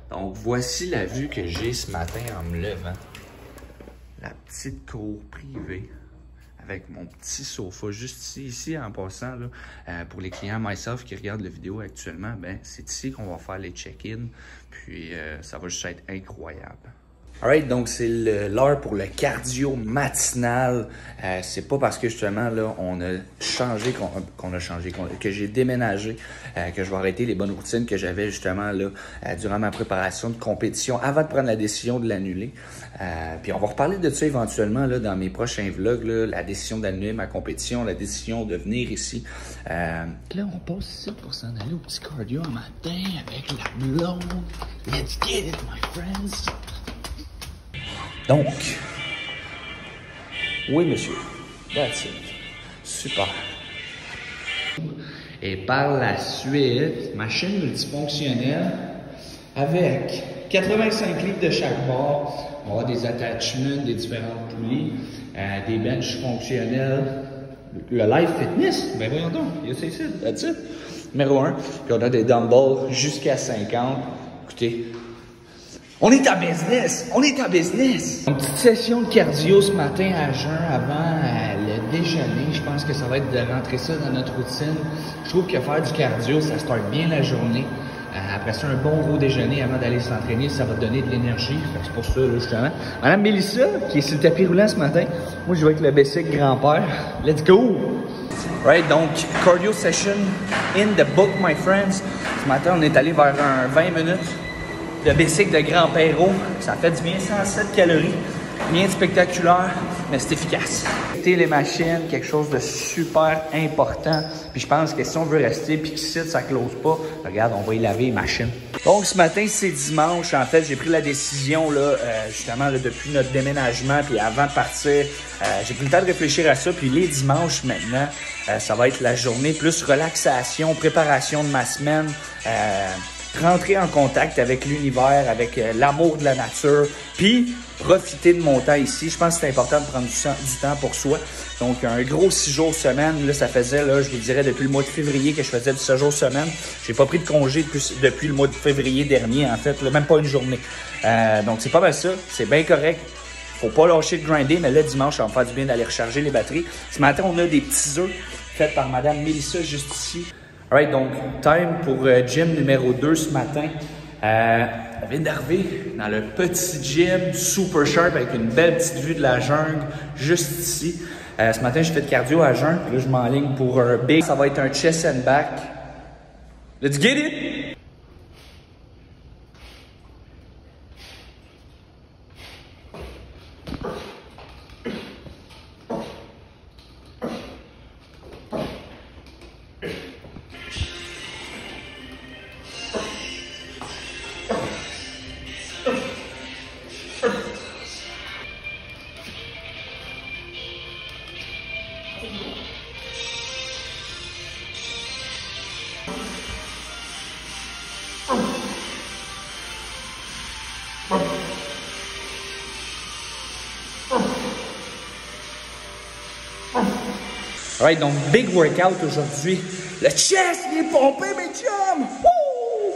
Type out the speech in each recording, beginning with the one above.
Donc, voici la vue que j'ai ce matin en me levant. La petite cour privée avec mon petit sofa juste ici en passant, là, pour les clients myself qui regardent la vidéo actuellement, ben c'est ici qu'on va faire les check-in. Puis, ça va juste être incroyable. Alright, donc c'est l'heure pour le cardio matinal. C'est pas parce que justement là on a changé que j'ai déménagé que je vais arrêter les bonnes routines que j'avais justement là durant ma préparation de compétition avant de prendre la décision de l'annuler. Puis on va reparler de ça éventuellement là dans mes prochains vlogs, là, la décision d'annuler ma compétition, la décision de venir ici. Là on passe ici pour s'en aller au petit cardio un matin avec la blonde. Let's get it my friends. Donc, oui, monsieur. That's it. Super. Et par la suite, machine multifonctionnelle avec 85 livres de chaque bord. On va avoir des attachments, des différentes poulies, des benches fonctionnels. Le Live Fitness, ben voyons donc, c'est ça, that's it. Numéro 1. Puis on a des dumbbells jusqu'à 50. Écoutez, on est à business! On est à business! Une petite session de cardio ce matin à jeun avant le déjeuner. Je pense que ça va être de rentrer ça dans notre routine. Je trouve que faire du cardio, ça start bien la journée. Après ça, un bon gros déjeuner avant d'aller s'entraîner, ça va te donner de l'énergie. C'est pour ça, là, justement. Madame Mélissa, qui est sur le tapis roulant ce matin. Moi, je vais avec le bicycle grand-père. Let's go! Right, donc, cardio session in the book, my friends. Ce matin, on est allé vers un 20 minutes. Le bicycle de Grand Perrault, ça fait du bien, 107 calories, rien de spectaculaire, mais c'est efficace. Les machines, quelque chose de super important. Puis je pense que si on veut rester puis qu'ici ça close pas, regarde, on va y laver les machines. Donc ce matin, c'est dimanche. En fait, j'ai pris la décision là, justement là, depuis notre déménagement puis avant de partir, j'ai pris le temps de réfléchir à ça. Puis les dimanches maintenant, ça va être la journée plus relaxation, préparation de ma semaine. Rentrer en contact avec l'univers, avec l'amour de la nature, puis profiter de mon temps ici. Je pense que c'est important de prendre du temps pour soi. Donc, un gros 6 jours semaine, là, ça faisait, là, je vous dirais, depuis le mois de février que je faisais du 6 jours semaine. J'ai pas pris de congé depuis le mois de février dernier, en fait, là, même pas une journée. Donc, c'est pas mal ça. C'est bien correct. Faut pas lâcher de grinder, mais là, dimanche, ça va me faire du bien d'aller recharger les batteries. Ce matin, on a des petits œufs faits par Madame Mélissa juste ici. Alright, donc, time pour gym numéro 2 ce matin. On vient d'arriver dans le petit gym, super sharp, avec une belle petite vue de la jungle, juste ici. Ce matin, j'ai fait de cardio à jeun, puis là, je m'enligne pour un big. Ça va être un chest and back. Let's get it! Alright, donc big workout aujourd'hui. Le chest, il est pompé, mes chums! Woo!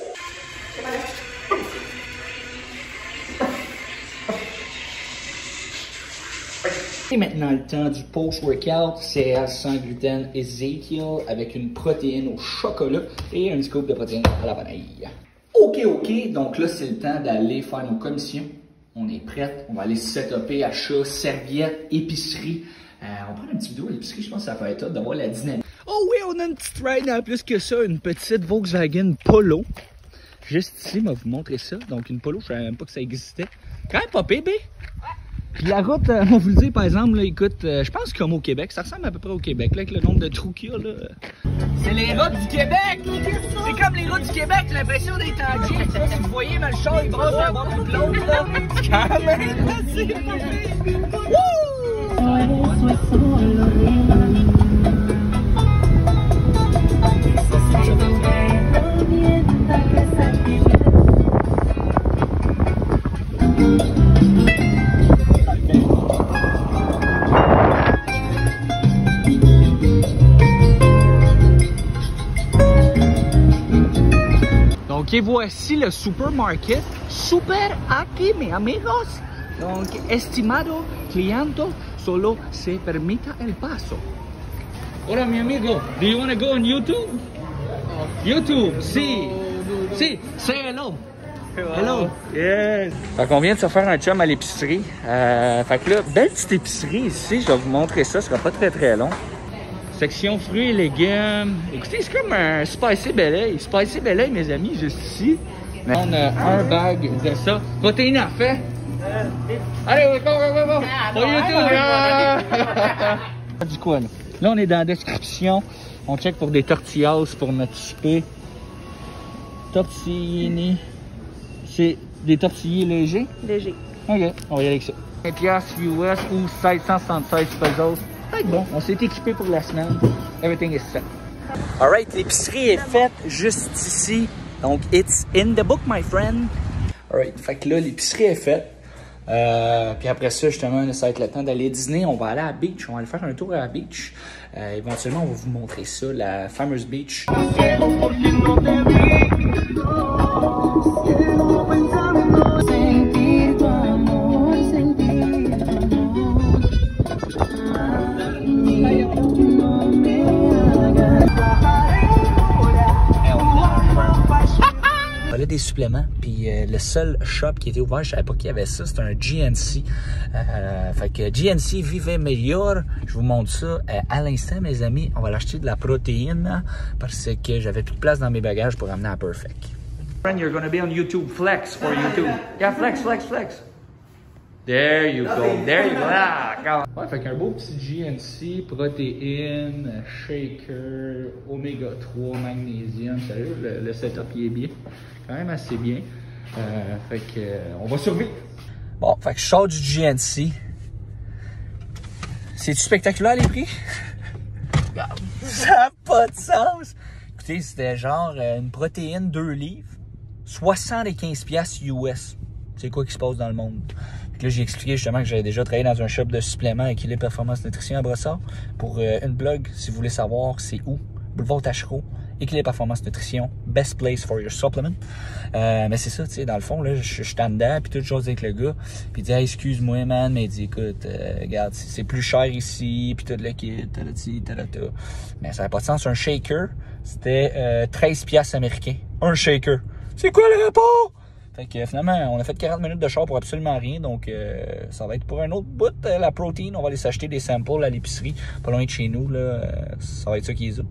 Et maintenant le temps du post-workout, céréales sans gluten Ezekiel avec une protéine au chocolat et un scoop de protéines à la vanille. Ok, donc là c'est le temps d'aller faire nos commissions. On est prêts, on va aller setuper achat, serviettes, épicerie. On prend une petite vidéo à l'épicerie, je pense que ça fait être hot d'avoir la dynamique. Oh oui, on a une petite ride en plus que ça, une petite Volkswagen Polo. Juste ici, je vais vous montrer ça. Donc une Polo, je savais même pas que ça existait. Quand même pas bébé. Puis la route, on va vous le dire par exemple, là, écoute, je pense comme au Québec, ça ressemble à peu près au Québec, là, avec le nombre de trous qu'il y a là. C'est les routes du Québec! C'est comme les routes du Québec, j'ai l'impression d'être en jeep. Si vous voyez, mais le char, il brasse la bande de l'autre, là. Quand même, c'est wouh! Donc Ok, voici le supermarket. Super aquí, mi amigos. Donc, estimado cliente, solo se permita el paso. Hola, mi amigo. Do you want to go on YouTube? YouTube, si. Si, say hello. Hello. Yes. Fait qu'on vient de se faire un chum à l'épicerie. Fait que là, belle petite épicerie ici. Je vais vous montrer ça. Ce sera pas très long. Section fruits et légumes. Écoutez, c'est comme un Spicy Belay. Spicy Belay, mes amis, juste ici. On a un bag de ça. Protéines à fait. Allez, go. Pour YouTube. Du quoi, là? Là, on est dans la description. On check pour des tortillas pour notre souper. Tortillini. C'est des tortillés légers? Léger. OK, on va y aller avec ça. 20$ US ou 1676 pesos. C'est bon, on s'est équipé pour la semaine. Everything is set. Alright, l'épicerie est faite juste ici. Donc, it's in the book, my friend. Alright, fait que là, l'épicerie est faite. Puis après ça, justement, ça va être le temps d'aller dîner. On va aller à la beach. On va aller faire un tour à la beach. Éventuellement, on va vous montrer ça, la fameuse beach. Là, des suppléments, puis le seul shop qui était ouvert, je savais pas qu'il y avait ça, c'était un GNC. Fait que GNC Vive Melior, je vous montre ça à l'instant, mes amis. On va l'acheter de la protéine parce que j'avais plus de place dans mes bagages pour amener à Perfect. Friend, you're gonna be on YouTube. Flex for YouTube. Yeah, flex. There you go. Ah, ouais, fait qu'un beau petit GNC, protéines, shaker, oméga 3, magnésium. Sérieux, le setup il est bien. Quand même assez bien. Fait que on va survivre. Bon, fait que je sors du GNC. C'est-tu spectaculaire les prix? Ça n'a pas de sens! Écoutez, c'était genre une protéine 2 livres, 75$ US. C'est quoi qui se passe dans le monde? Là, j'ai expliqué justement que j'avais déjà travaillé dans un shop de suppléments Équilibre Performance Nutrition à Brossard. Pour une blog, si vous voulez savoir c'est où, Boulevard Tachereau, Équilibre Performance Nutrition, best place for your supplement. Mais c'est ça, tu sais, dans le fond, là, je suis en dedans, puis toute chose avec le gars. Puis il dit, hey, excuse-moi, man, mais il dit, écoute, regarde, c'est plus cher ici, puis tout le kit, mais ça n'a pas de sens. Un shaker, c'était 13$ américains. Un shaker. C'est quoi le rapport? Fait que finalement, on a fait 40 minutes de char pour absolument rien. Donc, ça va être pour un autre bout. La protéine, on va aller s'acheter des samples à l'épicerie, pas loin de chez nous. Là, ça va être ça qui est ça.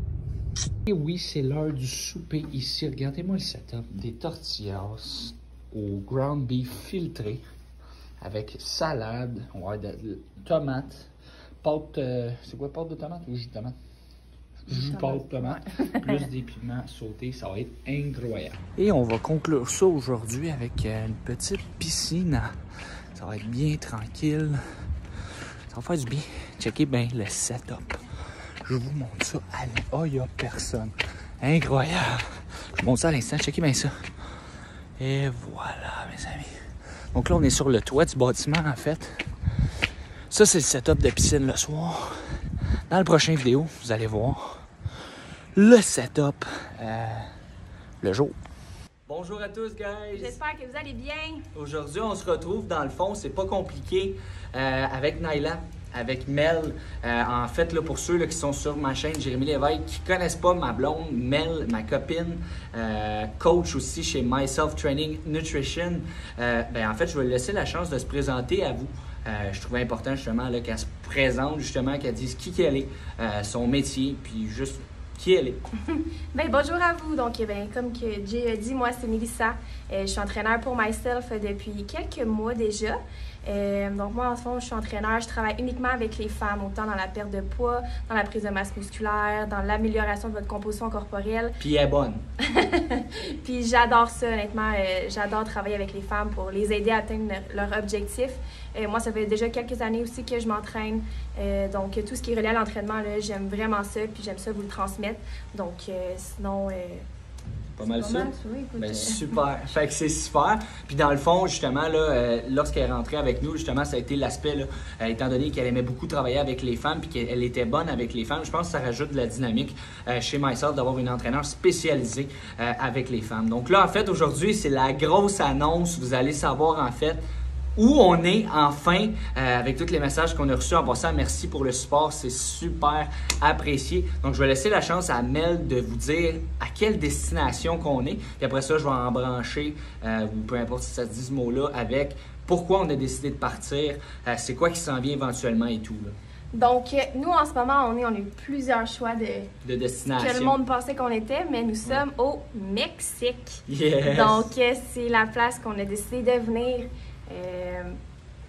Et oui, c'est l'heure du souper ici. Regardez-moi le setup. Des tortillas au ground beef filtré avec salade, on va avoir de tomates, pâte, c'est quoi, pâte de tomate ou jus de tomate? Jus pâte tomate, plus des piments sautés, ça va être incroyable. Et on va conclure ça aujourd'hui avec une petite piscine. Ça va être bien tranquille. Ça va faire du bien. Checkez bien le setup. Je vous montre ça. Oh, il n'y a personne. Incroyable. Je vous montre ça à l'instant. Checkez bien ça. Et voilà, mes amis. Donc là, on est sur le toit du bâtiment, en fait. Ça, c'est le setup de piscine le soir. Dans la prochaine vidéo, vous allez voir le setup le jour. Bonjour à tous, guys! J'espère que vous allez bien. Aujourd'hui, on se retrouve, dans le fond, c'est pas compliqué, avec Naila, avec Mel. En fait, là, pour ceux là, qui sont sur ma chaîne, Jérémy Lévesque, qui connaissent pas ma blonde, Mel, ma copine, coach aussi chez Myself Training Nutrition, en fait, je vais lui laisser la chance de se présenter à vous. Je trouvais important justement qu'elle se présente, justement, qu'elle dise qui qu'elle est, son métier, puis juste qui elle est. Bonjour à vous. Donc, comme que Jay a dit, moi, c'est Mélissa. Je suis entraîneur pour Myself depuis quelques mois déjà. Donc, moi, en fond, je suis entraîneur. Je travaille uniquement avec les femmes, autant dans la perte de poids, dans la prise de masse musculaire, dans l'amélioration de votre composition corporelle. Puis elle est bonne. Puis j'adore ça, honnêtement. J'adore travailler avec les femmes pour les aider à atteindre leur objectif. Moi, ça fait déjà quelques années aussi que je m'entraîne. Donc, tout ce qui est relié à l'entraînement, j'aime vraiment ça. Puis j'aime ça vous le transmettre. Donc, sinon... Pas mal ça? Ça, oui, écoute, Ben, super. Fait que c'est super. Puis dans le fond, justement, là, lorsqu'elle est rentrée avec nous, justement, ça a été l'aspect, là, étant donné qu'elle aimait beaucoup travailler avec les femmes puis qu'elle était bonne avec les femmes, je pense que ça rajoute de la dynamique chez Myself d'avoir une entraîneur spécialisée avec les femmes. Donc là, en fait, aujourd'hui, c'est la grosse annonce. Vous allez savoir, en fait, où on est enfin avec tous les messages qu'on a reçus. En passant, merci pour le support, c'est super apprécié. Donc, je vais laisser la chance à Mel de vous dire à quelle destination qu'on est. Puis après ça, je vais en brancher, ou peu importe si ça se dit ce mot-là, avec pourquoi on a décidé de partir, c'est quoi qui s'en vient éventuellement et tout. Là. Donc, nous, en ce moment, on a eu plusieurs choix de destination. Que le monde pensait qu'on était, mais nous sommes au Mexique. Yes. Donc, c'est la place qu'on a décidé de venir.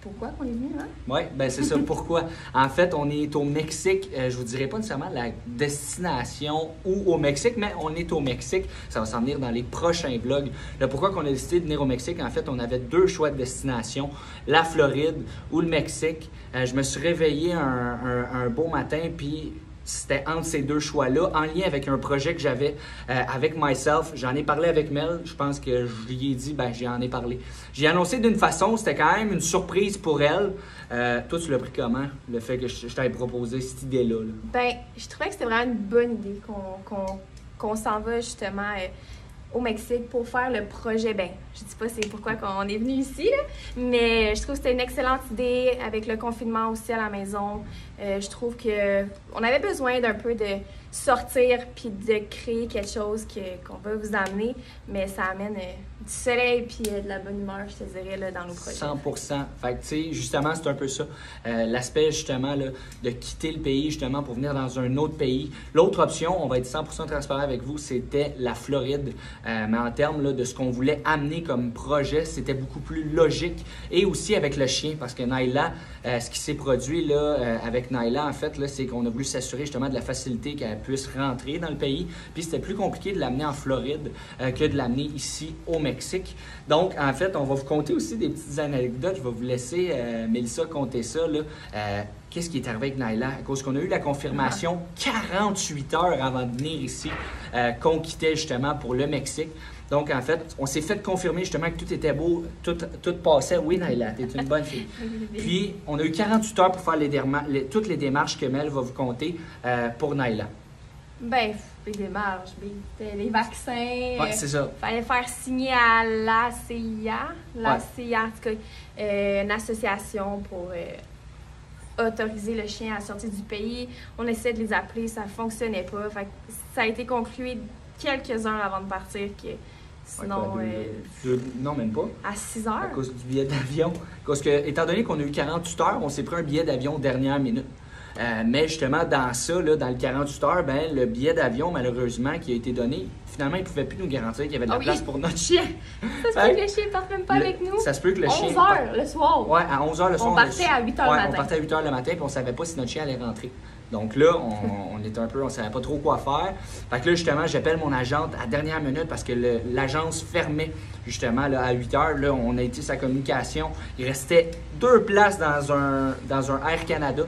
Pourquoi qu'on est venu, hein? Oui, ben c'est ça. Pourquoi? En fait, on est au Mexique. Je vous dirai pas nécessairement la destination ou au Mexique, mais on est au Mexique. Ça va s'en venir dans les prochains vlogs. Là, pourquoi qu'on a décidé de venir au Mexique? En fait, on avait deux choix de destination, la Floride ou le Mexique. Je me suis réveillé un beau matin, puis c'était entre ces deux choix-là, en lien avec un projet que j'avais avec Myself. J'en ai parlé avec Mel. Je pense que je lui ai dit, ben j'en ai parlé. J'ai annoncé d'une façon, c'était quand même une surprise pour elle. Toi, tu l'as pris comment, le fait que je t'avais proposé cette idée-là? Là? Ben, je trouvais que c'était vraiment une bonne idée qu'on s'en va justement au Mexique pour faire le projet. Ben, je dis pas c'est pourquoi qu'on est venu ici, là, mais je trouve que c'était une excellente idée avec le confinement aussi à la maison. Je trouve que on avait besoin d'un peu de sortir puis de créer quelque chose qu'on va vous amener, mais ça amène du soleil puis de la bonne humeur, je te dirais, là, dans nos projets. 100%. Fait que, tu sais, justement, c'est un peu ça. L'aspect, justement, là, de quitter le pays, justement, pour venir dans un autre pays. L'autre option, on va être 100% transparent avec vous, c'était la Floride. Mais en termes là, de ce qu'on voulait amener comme projet, c'était beaucoup plus logique. Et aussi avec le chien, parce que Naila, ce qui s'est produit là, avec Naila, en fait, là, c'est qu'on a voulu s'assurer justement de la facilité qu'elle puisse rentrer dans le pays. Puis c'était plus compliqué de l'amener en Floride que de l'amener ici au Mexique. Donc, en fait, on va vous conter aussi des petites anecdotes. Je vais vous laisser, Mélissa, conter ça. Là. Qu'est-ce qui est arrivé avec Naila? À cause qu'on a eu la confirmation 48 heures avant de venir ici, qu'on quittait justement pour le Mexique. Donc, en fait, on s'est fait confirmer justement que tout était beau, tout passait. Oui, Naila, t'es une bonne fille. Puis, on a eu 48 heures pour faire toutes les démarches que Mel va vous compter pour Naila. Ben, les démarches, les vaccins. Oui, c'est ça. Fallait faire signer à l'ACIA, en tout cas, une association pour autoriser le chien à sortir du pays. On essaie de les appeler, ça ne fonctionnait pas. Fait que ça a été conclu quelques heures avant de partir. Sinon, non, même pas. À 6 heures. À cause du billet d'avion. Parce que, étant donné qu'on a eu 48 heures, on s'est pris un billet d'avion dernière minute. Mais justement, dans ça, là, dans le 48 heures, ben, le billet d'avion, malheureusement, qui a été donné, finalement, il ne pouvait plus nous garantir qu'il y avait de la place pour notre chien. Ça se peut que le chien ne parte même pas avec nous. Ça se peut que le chien... 11 heures le soir. Oui, à 11 heures le soir. On partait à 8 heures le matin. On partait à 8 heures le matin, puis on ne savait pas si notre chien allait rentrer. Donc là, on était un peu, on savait pas trop quoi faire. Fait que là, justement, j'appelle mon agente à dernière minute parce que l'agence fermait justement là, à 8 heures. Là, on a été sa communication. Il restait 2 places dans un Air Canada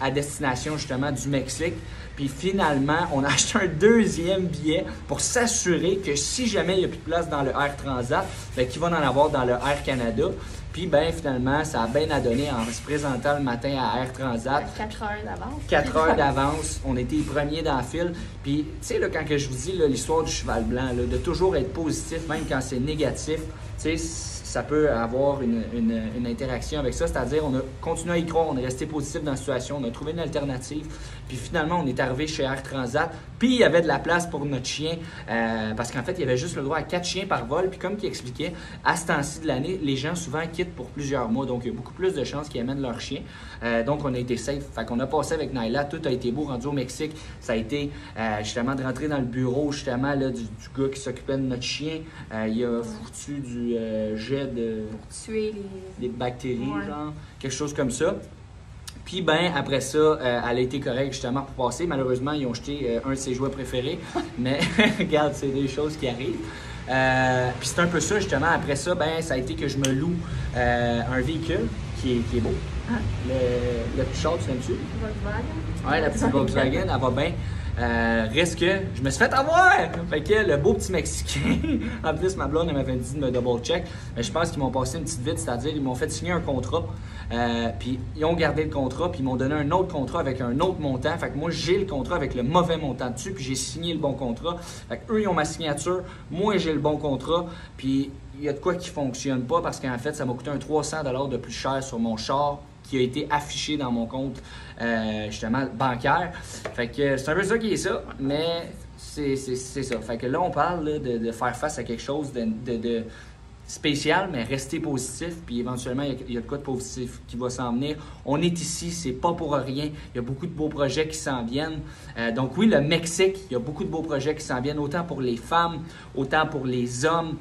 à destination justement du Mexique. Puis finalement, on a acheté un deuxième billet pour s'assurer que si jamais il n'y a plus de place dans le Air Transat, bien, qu'il va en avoir dans le Air Canada. Puis, ben finalement, ça a bien à donner en se présentant le matin à Air Transat. 4 heures d'avance. 4 heures d'avance. On était les premiers dans le fil. Puis, tu sais, quand que je vous dis l'histoire du cheval blanc, là, de toujours être positif, même quand c'est négatif, tu sais, ça peut avoir une interaction avec ça. C'est-à-dire, on a continué à y croire, on est resté positif dans la situation, on a trouvé une alternative. Puis finalement, on est arrivé chez Air Transat. Puis il y avait de la place pour notre chien. Parce qu'en fait, il y avait juste le droit à 4 chiens par vol. Puis comme il expliquait, à ce temps-ci de l'année, les gens souvent quittent pour plusieurs mois. Donc il y a beaucoup plus de chances qu'ils amènent leur chien. Donc on a été safe. Fait qu'on a passé avec Naila. Tout a été beau, rendu au Mexique. Ça a été justement de rentrer dans le bureau justement là, du gars qui s'occupait de notre chien. Il a foutu du jet pour tuer les bactéries, genre, quelque chose comme ça. Puis, ben, après ça, elle a été correcte justement pour passer. Malheureusement, ils ont jeté un de ses jouets préférés. Mais, regarde, c'est des choses qui arrivent. Puis, c'est un peu ça, justement. Après ça, ben, ça a été que je me loue un véhicule qui est beau. Le petit char, tu l'aimes-tu? Volkswagen. Oui, la petite Volkswagen, elle va bien. Reste que je me suis fait avoir! Fait que le beau petit Mexicain, en plus ma blonde elle m'avait dit de me double-check, mais je pense qu'ils m'ont passé une petite vite, c'est-à-dire ils m'ont fait signer un contrat, puis ils ont gardé le contrat, puis ils m'ont donné un autre contrat avec un autre montant. Fait que moi j'ai le contrat avec le mauvais montant dessus, puis j'ai signé le bon contrat. Fait que eux ils ont ma signature, moi j'ai le bon contrat, puis il y a de quoi qui fonctionne pas parce qu'en fait ça m'a coûté un 300 $ de plus cher sur mon char qui a été affiché dans mon compte justement bancaire. Fait que c'est un peu ça qui est ça, mais c'est ça. Fait que là on parle là, de faire face à quelque chose de spécial, mais rester positif, puis éventuellement, il y a de quoi de positif qui va s'en venir. On est ici, c'est pas pour rien. Il y a beaucoup de beaux projets qui s'en viennent. Donc oui, le Mexique, il y a beaucoup de beaux projets qui s'en viennent, autant pour les femmes, autant pour les hommes.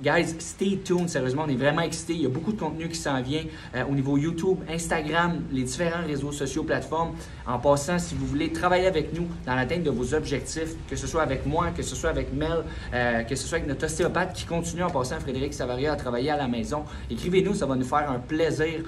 Guys, stay tuned, sérieusement, on est vraiment excités. Il y a beaucoup de contenu qui s'en vient au niveau YouTube, Instagram, les différents réseaux sociaux, plateformes. En passant, si vous voulez travailler avec nous dans l'atteinte de vos objectifs, que ce soit avec moi, que ce soit avec Mel, que ce soit avec notre ostéopathe qui continue en passant, Frédéric Savaria, à travailler à la maison, écrivez-nous, ça va nous faire un plaisir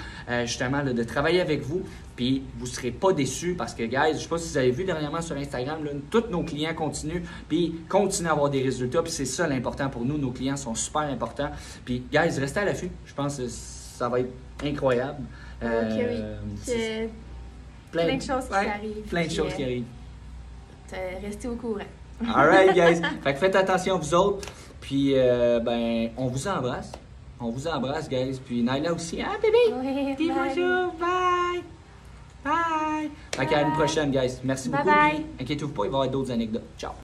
justement là, de travailler avec vous. Puis vous ne serez pas déçus parce que, guys, je ne sais pas si vous avez vu dernièrement sur Instagram, là, tous nos clients continuent, puis continuent à avoir des résultats. Puis c'est ça l'important pour nous. Nos clients sont super importants. Puis, guys, restez à l'affût. Je pense que ça va être incroyable. Ok, oui. Plein de choses qui arrivent. Plein de choses qui arrivent. Restez au courant. All right, guys. Fait que faites attention vous autres. Puis, ben, on vous embrasse. On vous embrasse, guys. Puis Naila aussi. Ah, bébé! Oui, Dis bonjour. Bye! Bye! Fait qu'à une prochaine, guys. Merci beaucoup. Bye. Inquiétez-vous pas, il va y avoir d'autres anecdotes. Ciao!